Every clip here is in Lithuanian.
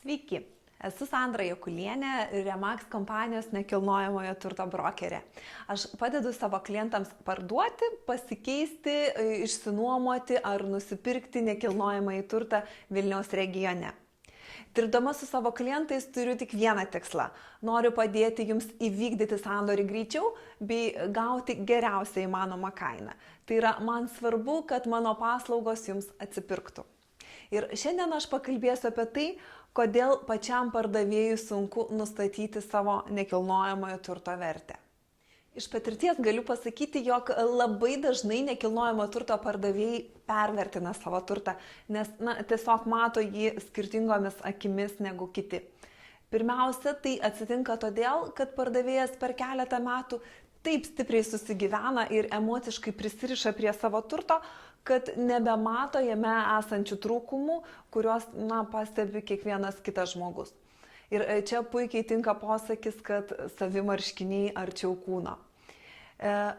Sveiki, esu Sandra Jakulienė, Remax kompanijos nekilnojamojo turto brokerė. Aš padedu savo klientams parduoti, pasikeisti, išsinuomoti ar nusipirkti nekilnojamąjį turtą Vilniaus regione. Dirbdama su savo klientais turiu tik vieną tikslą. Noriu padėti jums įvykdyti sandorį greičiau bei gauti geriausią įmanomą kainą. Tai yra, man svarbu, kad mano paslaugos jums atsipirktų. Ir šiandien aš pakalbėsiu apie tai, kodėl pačiam pardavėjui sunku nustatyti savo nekilnojamojo turto vertę. Iš patirties galiu pasakyti, jog labai dažnai nekilnojamo turto pardavėjai pervertina savo turtą, nes tiesiog mato jį skirtingomis akimis negu kiti. Pirmiausia, tai atsitinka todėl, kad pardavėjas per keletą metų taip stipriai susigyvena ir emociškai prisiriša prie savo turto, kad nebemato jame esančių trūkumų, kuriuos pastebi kiekvienas kitas žmogus. Ir čia puikiai tinka posakis, kad savi marškiniai arčiau kūno.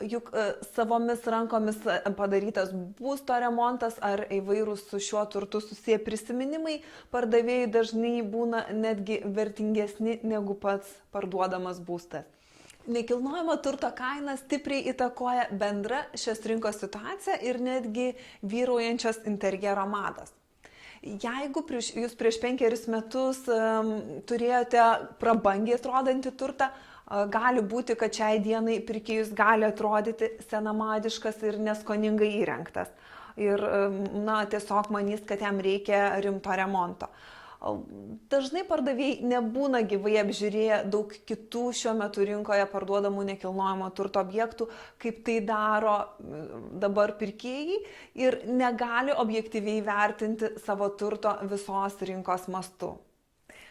Juk savomis rankomis padarytas būsto remontas ar įvairūs su šiuo turtu susiję prisiminimai pardavėjai dažnai būna netgi vertingesni negu pats parduodamas būstas. Nekilnojamo turto kaina stipriai įtakoja bendra šios rinkos situacija ir netgi vyraujančios interjero mados. Jeigu jūs prieš 5 metus turėjote prabangiai atrodantį turtą, gali būti, kad šiai dienai pirkėjus gali atrodyti senamadiškas ir neskoningai įrengtas. Ir tiesiog manys, kad jam reikia rimto remonto. Dažnai pardavėjai nebūna gyvai apžiūrėję daug kitų šiuo metu rinkoje parduodamų nekilnojamo turto objektų, kaip tai daro dabar pirkėjai ir negali objektyviai vertinti savo turto visos rinkos mastu.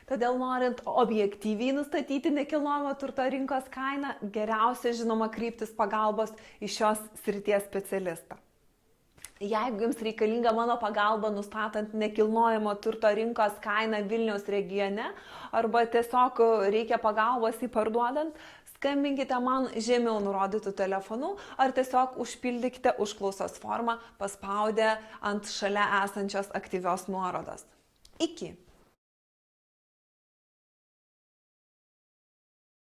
Todėl norint objektyviai nustatyti nekilnojamo turto rinkos kainą, geriausia žinoma kreiptis pagalbos į šios srities specialistą. Jeigu jums reikalinga mano pagalba nustatant nekilnojamo turto rinkos kainą Vilniaus regione arba tiesiog reikia pagalbos jį parduodant, skambinkite man žemiau nurodytų telefonu ar tiesiog užpildykite užklausos formą paspaudę ant šalia esančios aktyvios nuorodos. Iki!